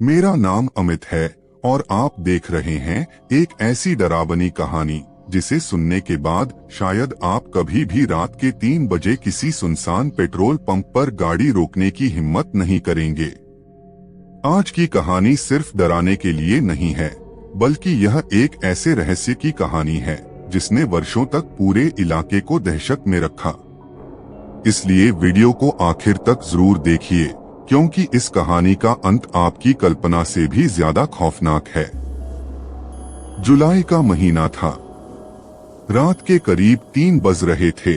मेरा नाम अमित है और आप देख रहे हैं एक ऐसी डरावनी कहानी जिसे सुनने के बाद शायद आप कभी भी रात के 3 बजे किसी सुनसान पेट्रोल पंप पर गाड़ी रोकने की हिम्मत नहीं करेंगे। आज की कहानी सिर्फ डराने के लिए नहीं है, बल्कि यह एक ऐसे रहस्य की कहानी है जिसने वर्षों तक पूरे इलाके को दहशत में रखा। इसलिए वीडियो को आखिर तक जरूर देखिए, क्योंकि इस कहानी का अंत आपकी कल्पना से भी ज्यादा खौफनाक है। जुलाई का महीना था। रात के करीब 3 बज रहे थे।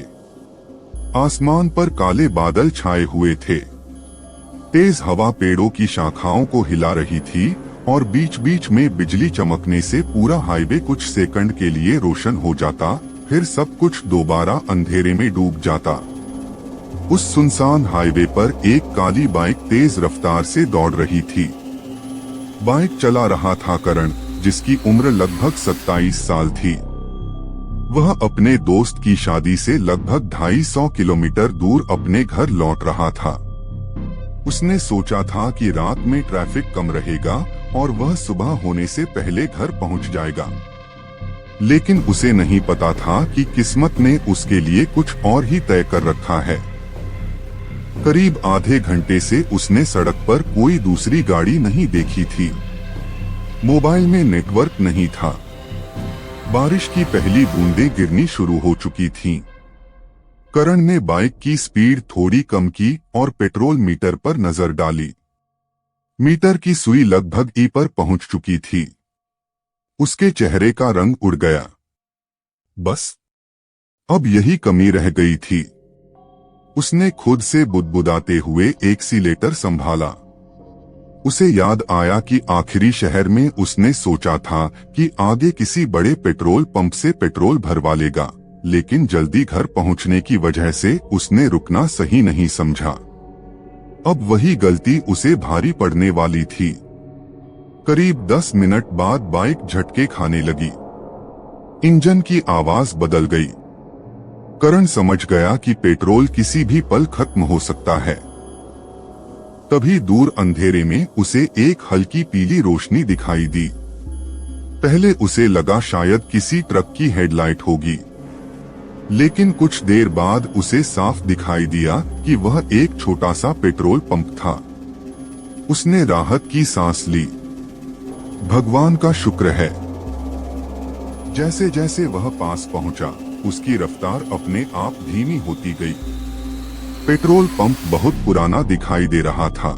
आसमान पर काले बादल छाए हुए थे। तेज हवा पेड़ों की शाखाओं को हिला रही थी और बीच बीच में बिजली चमकने से पूरा हाईवे कुछ सेकंड के लिए रोशन हो जाता, फिर सब कुछ दोबारा अंधेरे में डूब जाता। उस सुनसान हाईवे पर एक काली बाइक तेज रफ्तार से दौड़ रही थी। बाइक चला रहा था करण, जिसकी उम्र लगभग 27 साल थी। वह अपने दोस्त की शादी से लगभग 250 किलोमीटर दूर अपने घर लौट रहा था। उसने सोचा था कि रात में ट्रैफिक कम रहेगा और वह सुबह होने से पहले घर पहुंच जाएगा, लेकिन उसे नहीं पता था कि किस्मत ने उसके लिए कुछ और ही तय कर रखा है। करीब आधे घंटे से उसने सड़क पर कोई दूसरी गाड़ी नहीं देखी थी। मोबाइल में नेटवर्क नहीं था। बारिश की पहली बूंदें गिरनी शुरू हो चुकी थीं। करण ने बाइक की स्पीड थोड़ी कम की और पेट्रोल मीटर पर नजर डाली। मीटर की सुई लगभग ई पर पहुंच चुकी थी। उसके चेहरे का रंग उड़ गया। बस अब यही कमी रह गई थी। उसने खुद से बुदबुदाते हुए एक्सीलेटर संभाला। उसे याद आया कि आखिरी शहर में उसने सोचा था कि आगे किसी बड़े पेट्रोल पंप से पेट्रोल भरवा लेगा, लेकिन जल्दी घर पहुंचने की वजह से उसने रुकना सही नहीं समझा। अब वही गलती उसे भारी पड़ने वाली थी। करीब 10 मिनट बाद बाइक झटके खाने लगी। इंजन की आवाज बदल गई। करण समझ गया कि पेट्रोल किसी भी पल खत्म हो सकता है। तभी दूर अंधेरे में उसे एक हल्की पीली रोशनी दिखाई दी। पहले उसे लगा शायद किसी ट्रक की हेडलाइट होगी, लेकिन कुछ देर बाद उसे साफ दिखाई दिया कि वह एक छोटा सा पेट्रोल पंप था। उसने राहत की सांस ली। भगवान का शुक्र है। जैसे जैसे वह पास पहुंचा, उसकी रफ्तार अपने आप धीमी होती गई। पेट्रोल पंप बहुत पुराना दिखाई दे रहा था।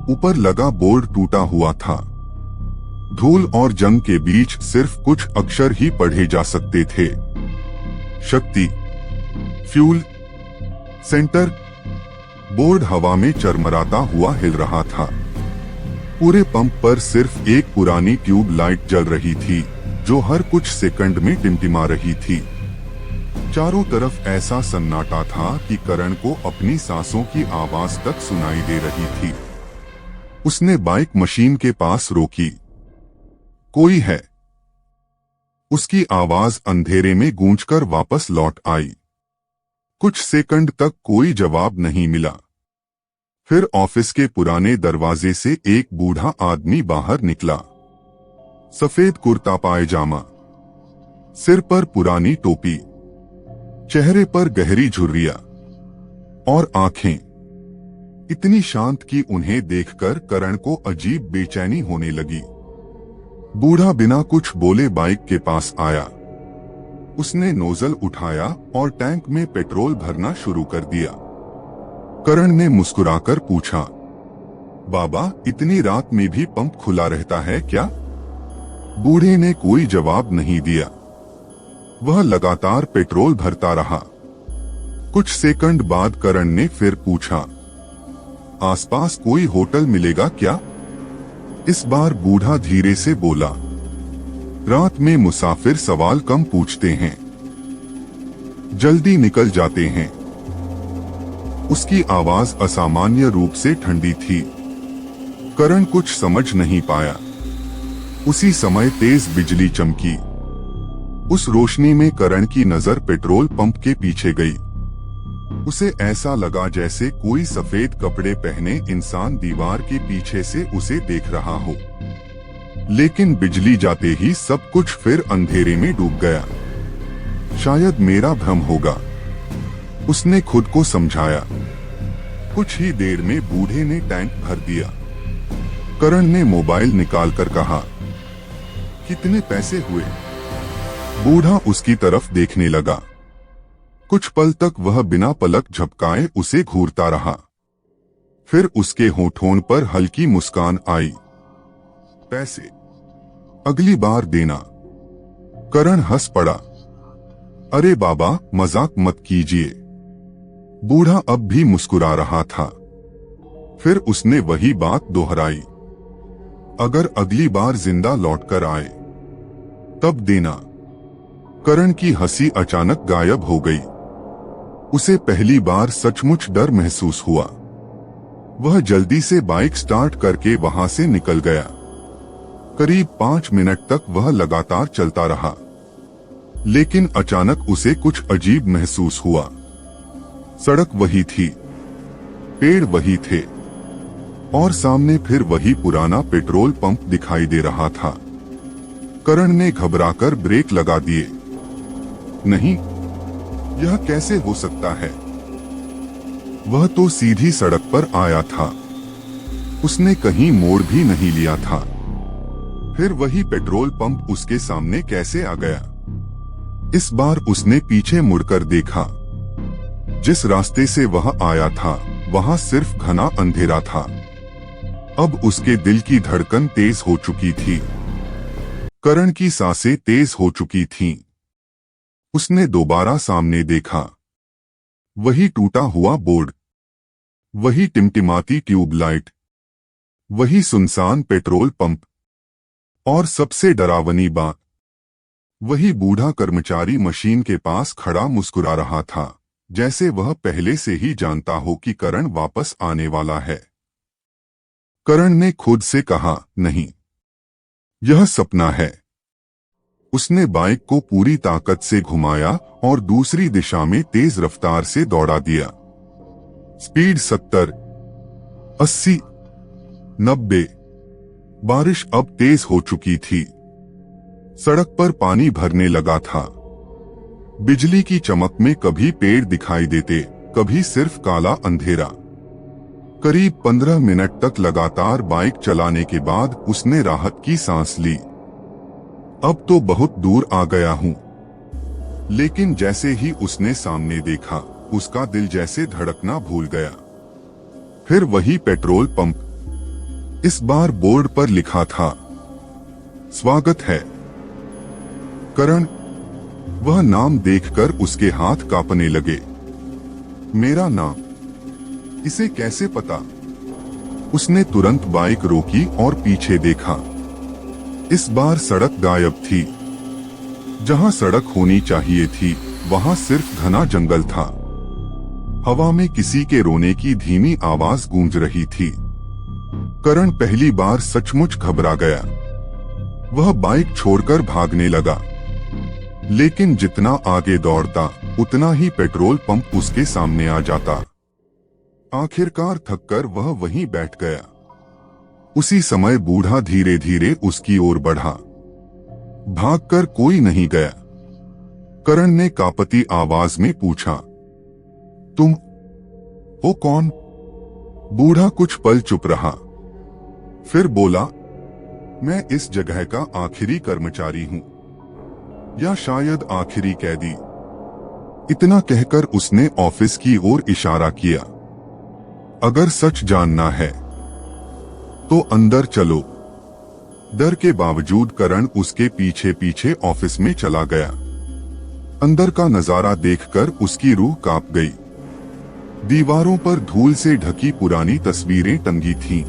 ऊपर लगा बोर्ड टूटा हुआ था। धूल और जंग के बीच सिर्फ कुछ अक्षर ही पढ़े जा सकते थे। शक्ति, फ्यूल, सेंटर। बोर्ड हवा में चरमराता हुआ हिल रहा था। पूरे पंप पर सिर्फ एक पुरानी ट्यूब लाइट जल रही थी, जो हर कुछ सेकंड में टिमटिमा रही थी। चारों तरफ ऐसा सन्नाटा था कि करण को अपनी सांसों की आवाज तक सुनाई दे रही थी। उसने बाइक मशीन के पास रोकी। कोई है? उसकी आवाज अंधेरे में गूंजकर वापस लौट आई। कुछ सेकंड तक कोई जवाब नहीं मिला। फिर ऑफिस के पुराने दरवाजे से एक बूढ़ा आदमी बाहर निकला। सफेद कुर्ता पायजामा, सिर पर पुरानी टोपी, चेहरे पर गहरी झुर्रियां और आंखें इतनी शांत कि उन्हें देखकर करण को अजीब बेचैनी होने लगी। बूढ़ा बिना कुछ बोले बाइक के पास आया। उसने नोजल उठाया और टैंक में पेट्रोल भरना शुरू कर दिया। करण ने मुस्कुराकर पूछा, बाबा, इतनी रात में भी पंप खुला रहता है क्या? बूढ़े ने कोई जवाब नहीं दिया। वह लगातार पेट्रोल भरता रहा। कुछ सेकंड बाद करण ने फिर पूछा, आसपास कोई होटल मिलेगा क्या? इस बार बूढ़ा धीरे से बोला, रात में मुसाफिर सवाल कम पूछते हैं, जल्दी निकल जाते हैं। उसकी आवाज असामान्य रूप से ठंडी थी। करण कुछ समझ नहीं पाया। उसी समय तेज बिजली चमकी। उस रोशनी में करण की नजर पेट्रोल पंप के पीछे गई। उसे ऐसा लगा जैसे कोई सफेद कपड़े पहने इंसान दीवार के पीछे से उसे देख रहा हो। लेकिन बिजली जाते ही सब कुछ फिर अंधेरे में डूब गया। शायद मेरा भ्रम होगा, उसने खुद को समझाया। कुछ ही देर में बूढ़े ने टैंक भर दिया। करण ने मोबाइल निकालकर कहा, कितने पैसे हुए? बूढ़ा उसकी तरफ देखने लगा। कुछ पल तक वह बिना पलक झपकाए उसे घूरता रहा। फिर उसके होठों पर हल्की मुस्कान आई। पैसे अगली बार देना। करण हंस पड़ा। अरे बाबा, मजाक मत कीजिए। बूढ़ा अब भी मुस्कुरा रहा था। फिर उसने वही बात दोहराई, अगर अगली बार जिंदा लौटकर आए तब देना। करण की हंसी अचानक गायब हो गई। उसे पहली बार सचमुच डर महसूस हुआ। वह जल्दी से बाइक स्टार्ट करके वहां से निकल गया। करीब 5 मिनट तक वह लगातार चलता रहा, लेकिन अचानक उसे कुछ अजीब महसूस हुआ। सड़क वही थी, पेड़ वही थे, और सामने फिर वही पुराना पेट्रोल पंप दिखाई दे रहा था। करण ने घबराकर ब्रेक लगा दिए। नहीं, यह कैसे हो सकता है? वह तो सीधी सड़क पर आया था। उसने कहीं मोड़ भी नहीं लिया था। फिर वही पेट्रोल पंप उसके सामने कैसे आ गया? इस बार उसने पीछे मुड़कर देखा। जिस रास्ते से वह आया था वहां सिर्फ घना अंधेरा था। अब उसके दिल की धड़कन तेज हो चुकी थी। करण की सांसें तेज हो चुकी थीं। उसने दोबारा सामने देखा। वही टूटा हुआ बोर्ड, वही टिमटिमाती ट्यूबलाइट, वही सुनसान पेट्रोल पंप, और सबसे डरावनी बात, वही बूढ़ा कर्मचारी मशीन के पास खड़ा मुस्कुरा रहा था, जैसे वह पहले से ही जानता हो कि करण वापस आने वाला है। करण ने खुद से कहा, नहीं, यह सपना है। उसने बाइक को पूरी ताकत से घुमाया और दूसरी दिशा में तेज रफ्तार से दौड़ा दिया। स्पीड 70, 80, 90। बारिश अब तेज हो चुकी थी। सड़क पर पानी भरने लगा था। बिजली की चमक में कभी पेड़ दिखाई देते, कभी सिर्फ काला अंधेरा। करीब 15 मिनट तक लगातार बाइक चलाने के बाद उसने राहत की सांस ली। अब तो बहुत दूर आ गया हूं। लेकिन जैसे ही उसने सामने देखा, उसका दिल जैसे धड़कना भूल गया। फिर वही पेट्रोल पंप। इस बार बोर्ड पर लिखा था, स्वागत है। करण, वह नाम देखकर उसके हाथ कांपने लगे। मेरा नाम? इसे कैसे पता? उसने तुरंत बाइक रोकी और पीछे देखा। इस बार सड़क गायब थी। जहां सड़क होनी चाहिए थी वहां सिर्फ घना जंगल था। हवा में किसी के रोने की धीमी आवाज गूंज रही थी। करण पहली बार सचमुच घबरा गया। वह बाइक छोड़कर भागने लगा, लेकिन जितना आगे दौड़ता उतना ही पेट्रोल पंप उसके सामने आ जाता। आखिरकार थककर वह वहीं बैठ गया। उसी समय बूढ़ा धीरे धीरे उसकी ओर बढ़ा। भागकर कोई नहीं गया। करण ने कांपती आवाज में पूछा, तुम हो कौन? बूढ़ा कुछ पल चुप रहा, फिर बोला, मैं इस जगह का आखिरी कर्मचारी हूं, या शायद आखिरी कैदी। इतना कहकर उसने ऑफिस की ओर इशारा किया। अगर सच जानना है तो अंदर चलो। डर के बावजूद करण उसके पीछे पीछे ऑफिस में चला गया। अंदर का नजारा देखकर उसकी रूह कांप गई। दीवारों पर धूल से ढकी पुरानी तस्वीरें टंगी थीं।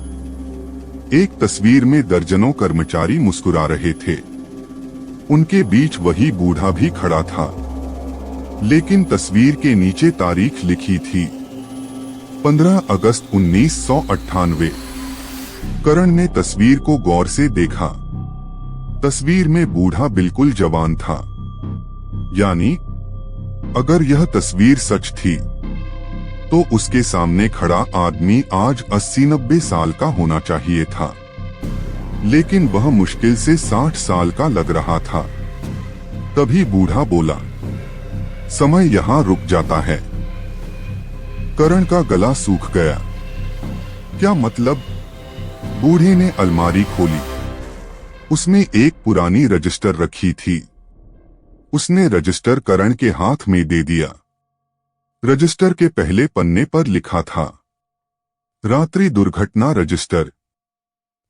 एक तस्वीर में दर्जनों कर्मचारी मुस्कुरा रहे थे। उनके बीच वही बूढ़ा भी खड़ा था, लेकिन तस्वीर के नीचे तारीख लिखी थी, 15 अगस्त 1998। करण ने तस्वीर को गौर से देखा। तस्वीर में बूढ़ा बिल्कुल जवान था। यानी अगर यह तस्वीर सच थी तो उसके सामने खड़ा आदमी आज 80-90 साल का होना चाहिए था, लेकिन वह मुश्किल से 60 साल का लग रहा था। तभी बूढ़ा बोला, समय यहाँ रुक जाता है। करण का गला सूख गया। क्या मतलब? बूढ़े ने अलमारी खोली। उसमें एक पुरानी रजिस्टर रखी थी। उसने रजिस्टर करण के हाथ में दे दिया। रजिस्टर के पहले पन्ने पर लिखा था, रात्रि दुर्घटना रजिस्टर।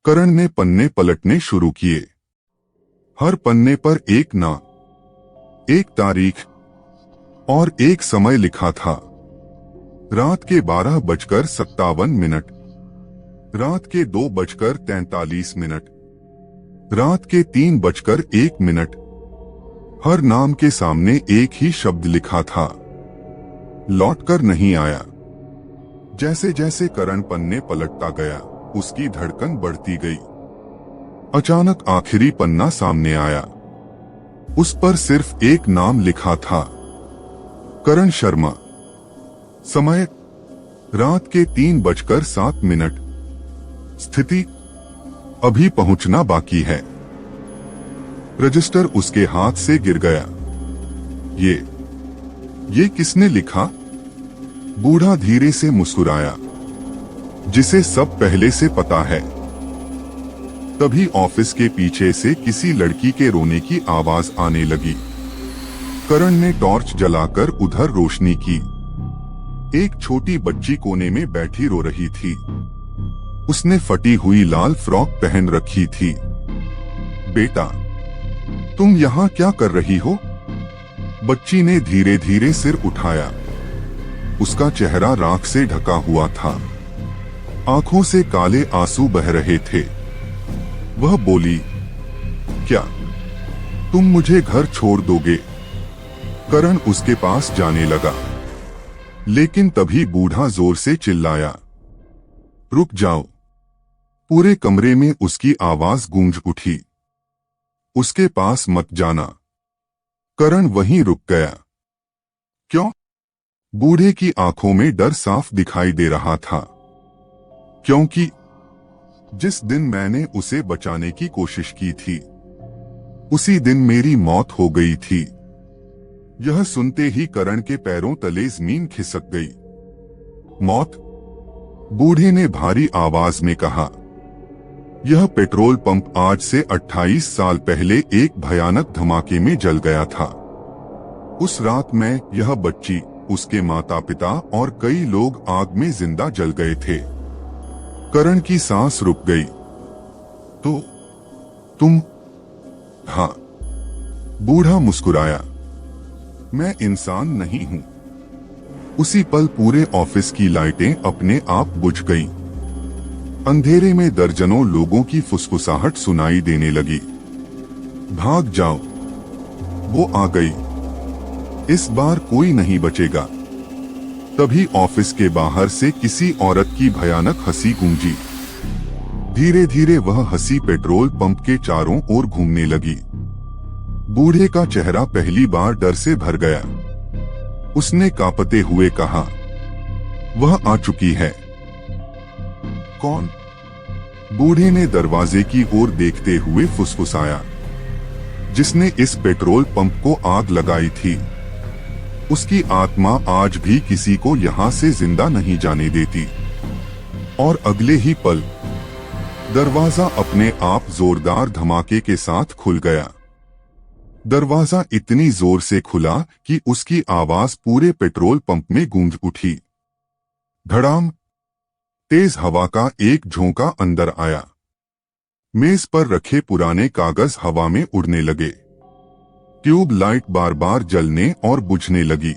करण ने पन्ने पलटने शुरू किए। हर पन्ने पर एक नाम, एक तारीख और एक समय लिखा था। रात के 12:57, रात के 2:43, रात के 3:01। हर नाम के सामने एक ही शब्द लिखा था, लौटकर नहीं आया। जैसे जैसे करण पन्ने पलटता गया, उसकी धड़कन बढ़ती गई। अचानक आखिरी पन्ना सामने आया। उस पर सिर्फ एक नाम लिखा था, करण शर्मा। समय रात के 3:07। स्थिति अभी पहुंचना बाकी है। रजिस्टर उसके हाथ से गिर गया। ये किसने लिखा? बूढ़ा धीरे से मुस्कुराया, जिसे सब पहले से पता है। तभी ऑफिस के पीछे से किसी लड़की के रोने की आवाज आने लगी। करण ने टॉर्च जलाकर उधर रोशनी की। एक छोटी बच्ची कोने में बैठी रो रही थी। उसने फटी हुई लाल फ्रॉक पहन रखी थी। बेटा, तुम यहाँ क्या कर रही हो? बच्ची ने धीरे धीरे सिर उठाया। उसका चेहरा राख से ढका हुआ था। आंखों से काले आंसू बह रहे थे। वह बोली, क्या तुम मुझे घर छोड़ दोगे? करण उसके पास जाने लगा, लेकिन तभी बूढ़ा जोर से चिल्लाया, रुक जाओ। पूरे कमरे में उसकी आवाज गूंज उठी, उसके पास मत जाना। करण वहीं रुक गया। क्यों? बूढ़े की आंखों में डर साफ दिखाई दे रहा था। क्योंकि जिस दिन मैंने उसे बचाने की कोशिश की थी, उसी दिन मेरी मौत हो गई थी। यह सुनते ही करण के पैरों तले जमीन खिसक गई। मौत? बूढ़े ने भारी आवाज में कहा। यह पेट्रोल पंप आज से 28 साल पहले एक भयानक धमाके में जल गया था। उस रात में यह बच्ची, उसके माता पिता और कई लोग आग में जिंदा जल गए थे। करण की सांस रुक गई। तो तुम? हाँ, बूढ़ा मुस्कुराया। मैं इंसान नहीं हूं। उसी पल पूरे ऑफिस की लाइटें अपने आप बुझ गईं। अंधेरे में दर्जनों लोगों की फुसफुसाहट सुनाई देने लगी। भाग जाओ, वो आ गई। इस बार कोई नहीं बचेगा। तभी ऑफिस के बाहर से किसी औरत की भयानक हंसी गूंजी। धीरे धीरे वह हंसी पेट्रोल पंप के चारों ओर घूमने लगी। बूढ़े का चेहरा पहली बार डर से भर गया। उसने कांपते हुए कहा, वह आ चुकी है। कौन? बूढ़े ने दरवाजे की ओर देखते हुए फुसफुसाया। जिसने इस पेट्रोल पंप को आग लगाई थी, उसकी आत्मा आज भी किसी को यहाँ से जिंदा नहीं जाने देती। और अगले ही पल दरवाजा अपने आप जोरदार धमाके के साथ खुल गया। दरवाजा इतनी जोर से खुला कि उसकी आवाज पूरे पेट्रोल पंप में गूंज उठी। धड़ाम! तेज हवा का एक झोंका अंदर आया। मेज पर रखे पुराने कागज हवा में उड़ने लगे। ट्यूब लाइट बार बार जलने और बुझने लगी।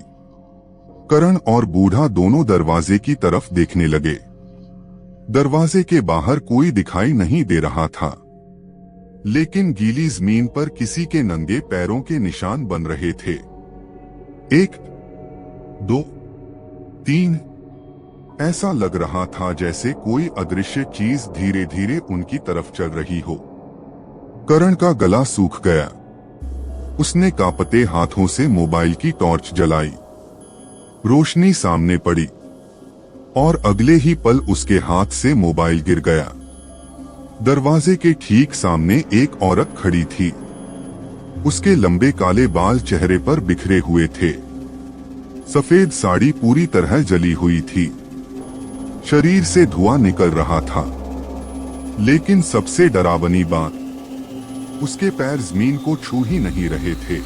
करण और बूढ़ा दोनों दरवाजे की तरफ देखने लगे। दरवाजे के बाहर कोई दिखाई नहीं दे रहा था, लेकिन गीली जमीन पर किसी के नंगे पैरों के निशान बन रहे थे। 1, 2, 3। ऐसा लग रहा था जैसे कोई अदृश्य चीज धीरे धीरे उनकी तरफ चल रही हो। करण का गला सूख गया। उसने कांपते हाथों से मोबाइल की टॉर्च जलाई। रोशनी सामने पड़ी। और अगले ही पल उसके हाथ से मोबाइल गिर गया। दरवाजे के ठीक सामने एक औरत खड़ी थी। उसके लंबे काले बाल चेहरे पर बिखरे हुए थे। सफेद साड़ी पूरी तरह जली हुई थी। शरीर से धुआं निकल रहा था। लेकिन सबसे डरावनी बात, उसके पैर जमीन को छू ही नहीं रहे थे।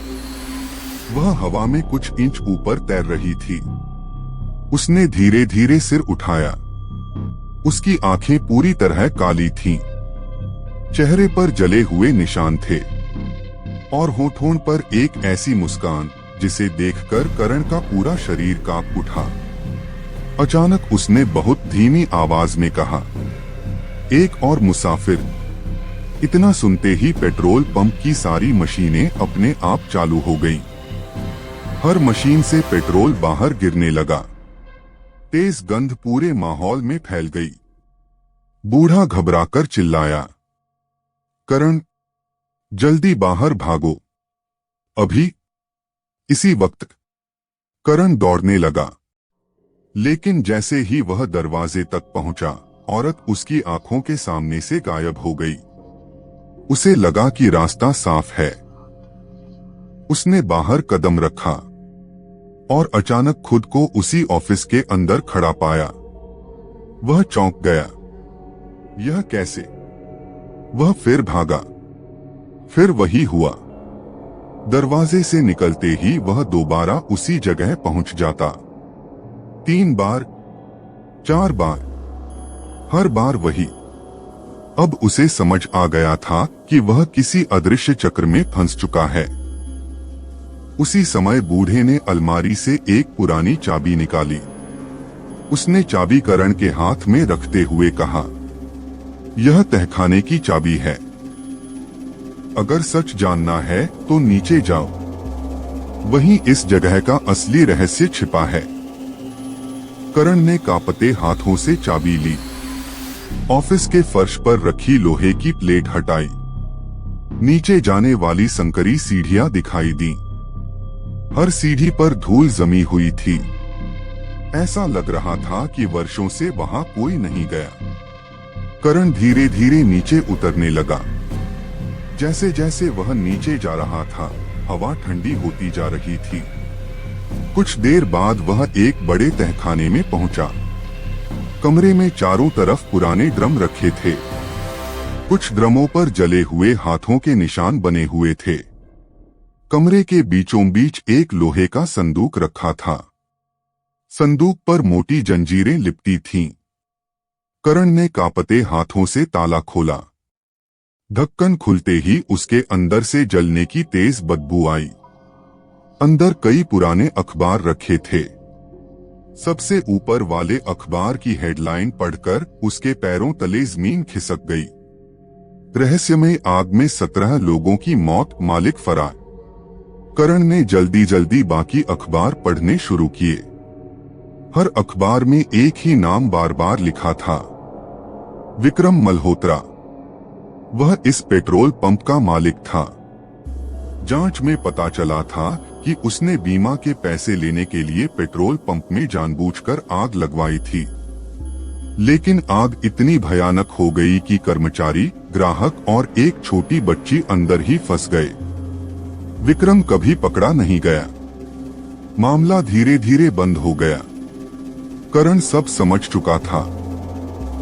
वह हवा में कुछ इंच ऊपर तैर रही थी। उसने धीरे धीरे सिर उठाया। उसकी आंखें पूरी तरह काली थीं। चेहरे पर जले हुए निशान थे और होठों पर एक ऐसी मुस्कान जिसे देखकर करण का पूरा शरीर कांप उठा। अचानक उसने बहुत धीमी आवाज में कहा, एक और मुसाफिर। इतना सुनते ही पेट्रोल पंप की सारी मशीनें अपने आप चालू हो गईं। हर मशीन से पेट्रोल बाहर गिरने लगा। तेज गंध पूरे माहौल में फैल गई। बूढ़ा घबराकर चिल्लाया, करण, जल्दी बाहर भागो, अभी। इसी वक्त करण दौड़ने लगा। लेकिन जैसे ही वह दरवाजे तक पहुंचा, औरत उसकी आंखों के सामने से गायब हो गई। उसे लगा कि रास्ता साफ है। उसने बाहर कदम रखा और अचानक खुद को उसी ऑफिस के अंदर खड़ा पाया। वह चौंक गया। यह कैसे? वह फिर भागा। फिर वही हुआ। दरवाजे से निकलते ही वह दोबारा उसी जगह पहुंच जाता। 3 बार, 4 बार, हर बार वही। अब उसे समझ आ गया था कि वह किसी अदृश्य चक्र में फंस चुका है। उसी समय बूढ़े ने अलमारी से एक पुरानी चाबी निकाली। उसने चाबी करण के हाथ में रखते हुए कहा, यह तहखाने की चाबी है। अगर सच जानना है तो नीचे जाओ। वहीं इस जगह का असली रहस्य छिपा है। करण ने कांपते हाथों से चाबी ली। ऑफिस के फर्श पर रखी लोहे की प्लेट हटाई। नीचे जाने वाली संकरी सीढ़ियां दिखाई दी। हर सीढ़ी पर धूल जमी हुई थी। ऐसा लग रहा था कि वर्षों से वहां कोई नहीं गया। करण धीरे धीरे नीचे उतरने लगा। जैसे जैसे वह नीचे जा रहा था, हवा ठंडी होती जा रही थी। कुछ देर बाद वह एक बड़े तहखाने में पहुंचा। कमरे में चारों तरफ पुराने ड्रम रखे थे। कुछ ड्रमों पर जले हुए हाथों के निशान बने हुए थे। कमरे के बीचों बीच एक लोहे का संदूक रखा था। संदूक पर मोटी जंजीरें लिपटी थीं। करण ने कांपते हाथों से ताला खोला। ढक्कन खुलते ही उसके अंदर से जलने की तेज बदबू आई। अंदर कई पुराने अखबार रखे थे। सबसे ऊपर वाले अखबार की हेडलाइन पढ़कर उसके पैरों तले जमीन खिसक गई। रहस्यमय आग में 17 लोगों की मौत, मालिक फरार। करण ने जल्दी जल्दी बाकी अखबार पढ़ने शुरू किए। हर अखबार में एक ही नाम बार बार लिखा था, विक्रम मल्होत्रा। वह इस पेट्रोल पंप का मालिक था। जांच में पता चला था कि उसने बीमा के पैसे लेने के लिए पेट्रोल पंप में जानबूझकर आग लगवाई थी। लेकिन आग इतनी भयानक हो गई कि कर्मचारी, ग्राहक और एक छोटी बच्ची अंदर ही फंस गए। विक्रम कभी पकड़ा नहीं गया। मामला धीरे धीरे बंद हो गया। करण सब समझ चुका था।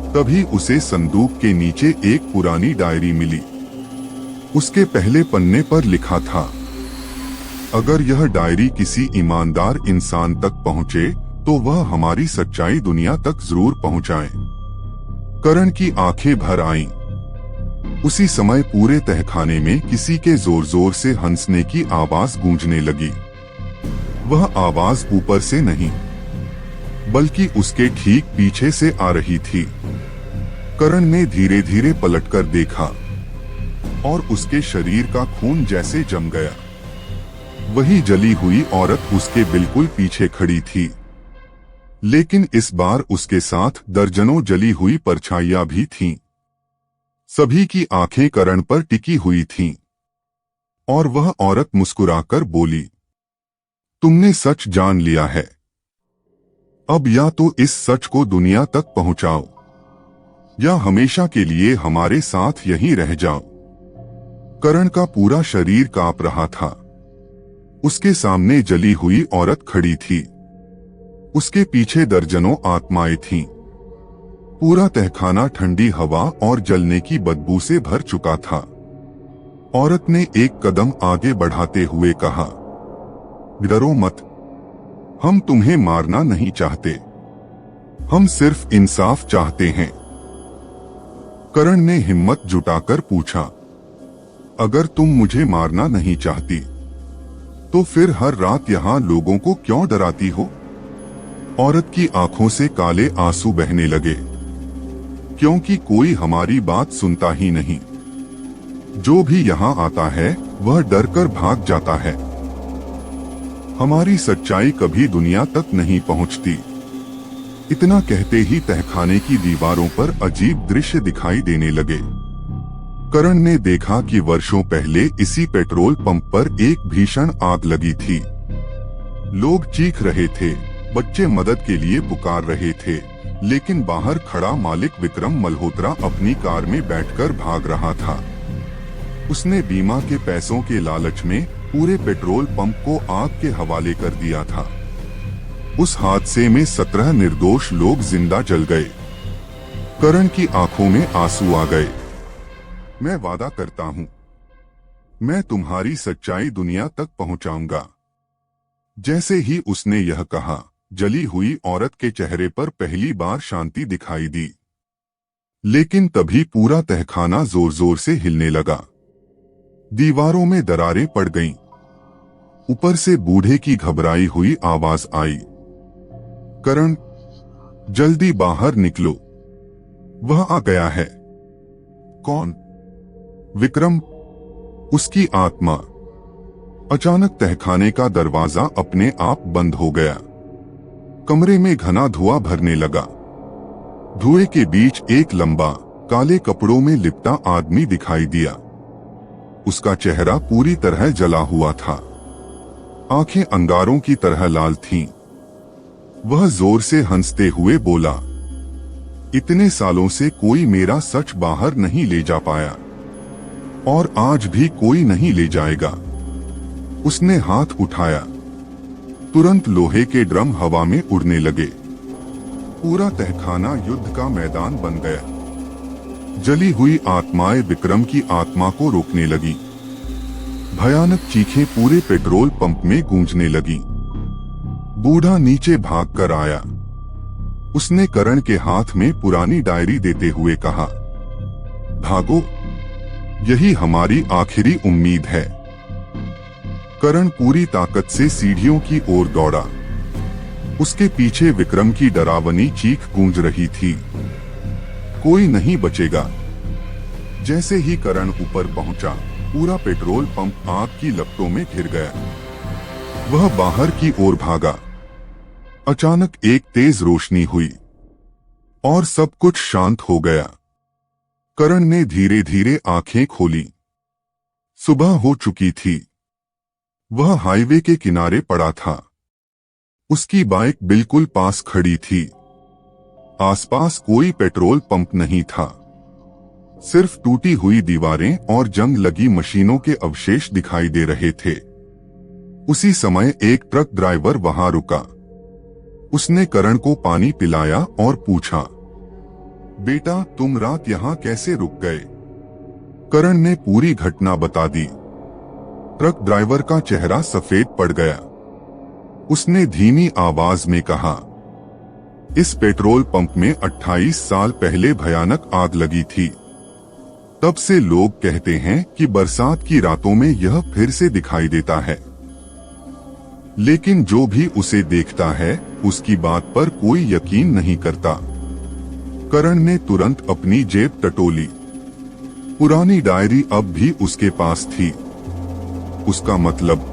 तभी उसे संदूक के नीचे एक पुरानी डायरी मिली। उसके पहले पन्ने पर लिखा था, अगर यह डायरी किसी ईमानदार इंसान तक पहुंचे तो वह हमारी सच्चाई दुनिया तक जरूर पहुंचाए। करण की आंखें भर आईं। उसी समय पूरे तहखाने में किसी के जोर जोर से हंसने की आवाज गूंजने लगी। वह आवाज ऊपर से नहीं, बल्कि उसके ठीक पीछे से आ रही थी। करण ने धीरे धीरे पलटकर देखा और उसके शरीर का खून जैसे जम गया। वही जली हुई औरत उसके बिल्कुल पीछे खड़ी थी। लेकिन इस बार उसके साथ दर्जनों जली हुई परछाइयां भी थीं। सभी की आंखें करण पर टिकी हुई थीं। और वह औरत मुस्कुराकर बोली, तुमने सच जान लिया है। अब या तो इस सच को दुनिया तक पहुंचाओ या हमेशा के लिए हमारे साथ यहीं रह जाओ। करण का पूरा शरीर कांप रहा था। उसके सामने जली हुई औरत खड़ी थी। उसके पीछे दर्जनों आत्माएं थीं। पूरा तहखाना ठंडी हवा और जलने की बदबू से भर चुका था। औरत ने एक कदम आगे बढ़ाते हुए कहा, डरो मत, हम तुम्हें मारना नहीं चाहते, हम सिर्फ इंसाफ चाहते हैं। करण ने हिम्मत जुटाकर पूछा, अगर तुम मुझे मारना नहीं चाहती तो फिर हर रात यहाँ लोगों को क्यों डराती हो? औरत की आंखों से काले आंसू बहने लगे, क्योंकि कोई हमारी बात सुनता ही नहीं। जो भी यहाँ आता है वह डरकर भाग जाता है। हमारी सच्चाई कभी दुनिया तक नहीं पहुँचती। इतना कहते ही तहखाने की दीवारों पर अजीब दृश्य दिखाई देने लगे। करण ने देखा कि वर्षों पहले इसी पेट्रोल पंप पर एक भीषण आग लगी थी। लोग चीख रहे थे, बच्चे मदद के लिए पुकार रहे थे, लेकिन बाहर खड़ा मालिक विक्रम मल्होत्रा अपनी कार में बैठकर भाग रहा था। उसने बीमा के पैसों के लालच में पूरे पेट्रोल पंप को आग के हवाले कर दिया था। उस हादसे में 17 निर्दोष लोग जिंदा जल गए। करण की आंखों में आंसू आ गए। मैं वादा करता हूं, मैं तुम्हारी सच्चाई दुनिया तक पहुंचाऊंगा। जैसे ही उसने यह कहा, जली हुई औरत के चेहरे पर पहली बार शांति दिखाई दी। लेकिन तभी पूरा तहखाना जोर जोर से हिलने लगा। दीवारों में दरारें पड़ गईं। ऊपर से बूढ़े की घबराई हुई आवाज आई, करण, जल्दी बाहर निकलो, वह आ गया है। कौन? विक्रम, उसकी आत्मा। अचानक तहखाने का दरवाजा अपने आप बंद हो गया। कमरे में घना धुआं भरने लगा। धुएं के बीच एक लंबा, काले कपड़ों में लिपटा आदमी दिखाई दिया। उसका चेहरा पूरी तरह जला हुआ था। आंखें अंगारों की तरह लाल थीं। वह जोर से हंसते हुए बोला, इतने सालों से कोई मेरा सच बाहर नहीं ले जा पाया, और आज भी कोई नहीं ले जाएगा। उसने हाथ उठाया। तुरंत लोहे के ड्रम हवा में उड़ने लगे। पूरा तहखाना युद्ध का मैदान बन गया। जली हुई आत्माएं विक्रम की आत्मा को रोकने लगी। भयानक चीखें पूरे पेट्रोल पंप में गूंजने लगी। बूढ़ा नीचे भागकर आया। उसने करण के हाथ में पुरानी डायरी देते हुए कहा, भागो, यही हमारी आखिरी उम्मीद है। करण पूरी ताकत से सीढ़ियों की ओर दौड़ा। उसके पीछे विक्रम की डरावनी चीख गूंज रही थी, कोई नहीं बचेगा। जैसे ही करण ऊपर पहुंचा, पूरा पेट्रोल पंप आग की लपटों में घिर गया। वह बाहर की ओर भागा। अचानक एक तेज रोशनी हुई और सब कुछ शांत हो गया। करण ने धीरे धीरे आंखें खोली। सुबह हो चुकी थी। वह हाईवे के किनारे पड़ा था। उसकी बाइक बिल्कुल पास खड़ी थी। आसपास कोई पेट्रोल पंप नहीं था। सिर्फ टूटी हुई दीवारें और जंग लगी मशीनों के अवशेष दिखाई दे रहे थे। उसी समय एक ट्रक ड्राइवर वहां रुका। उसने करण को पानी पिलाया और पूछा, बेटा, तुम रात यहाँ कैसे रुक गए? करण ने पूरी घटना बता दी। ट्रक ड्राइवर का चेहरा सफेद पड़ गया। उसने धीमी आवाज में कहा, इस पेट्रोल पंप में 28 साल पहले भयानक आग लगी थी। तब से लोग कहते हैं कि बरसात की रातों में यह फिर से दिखाई देता है। लेकिन जो भी उसे देखता है, उसकी बात पर कोई यकीन नहीं करता। करण ने तुरंत अपनी जेब टटोली। पुरानी डायरी अब भी उसके पास थी। उसका मतलब,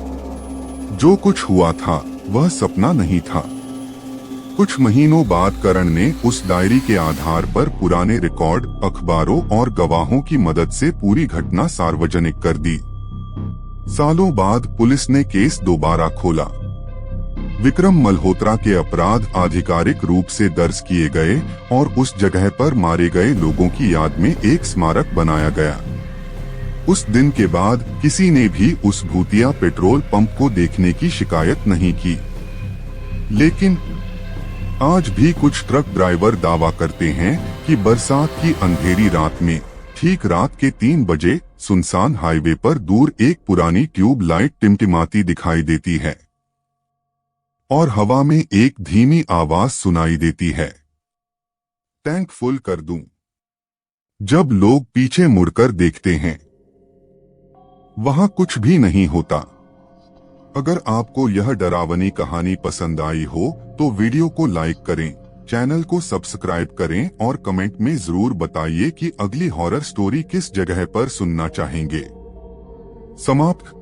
जो कुछ हुआ था वह सपना नहीं था। कुछ महीनों बाद करण ने उस डायरी के आधार पर पुराने रिकॉर्ड, अखबारों और गवाहों की मदद से पूरी घटना सार्वजनिक कर दी। सालों बाद पुलिस ने केस दोबारा खोला। विक्रम मल्होत्रा के अपराध आधिकारिक रूप से दर्ज किए गए और उस जगह पर मारे गए लोगों की याद में एक स्मारक बनाया गया। उस दिन के बाद किसी ने भी उस भूतिया पेट्रोल पंप को देखने की शिकायत नहीं की। लेकिन आज भी कुछ ट्रक ड्राइवर दावा करते हैं कि बरसात की अंधेरी रात में ठीक रात के 3 बजे सुनसान हाईवे पर दूर एक पुरानी ट्यूब लाइट टिमटिमाती दिखाई देती है और हवा में एक धीमी आवाज सुनाई देती है, टैंक फुल कर दूं। जब लोग पीछे मुड़कर देखते हैं, वहां कुछ भी नहीं होता। अगर आपको यह डरावनी कहानी पसंद आई हो तो वीडियो को लाइक करें, चैनल को सब्सक्राइब करें और कमेंट में जरूर बताइए कि अगली हॉरर स्टोरी किस जगह पर सुनना चाहेंगे। समाप्त।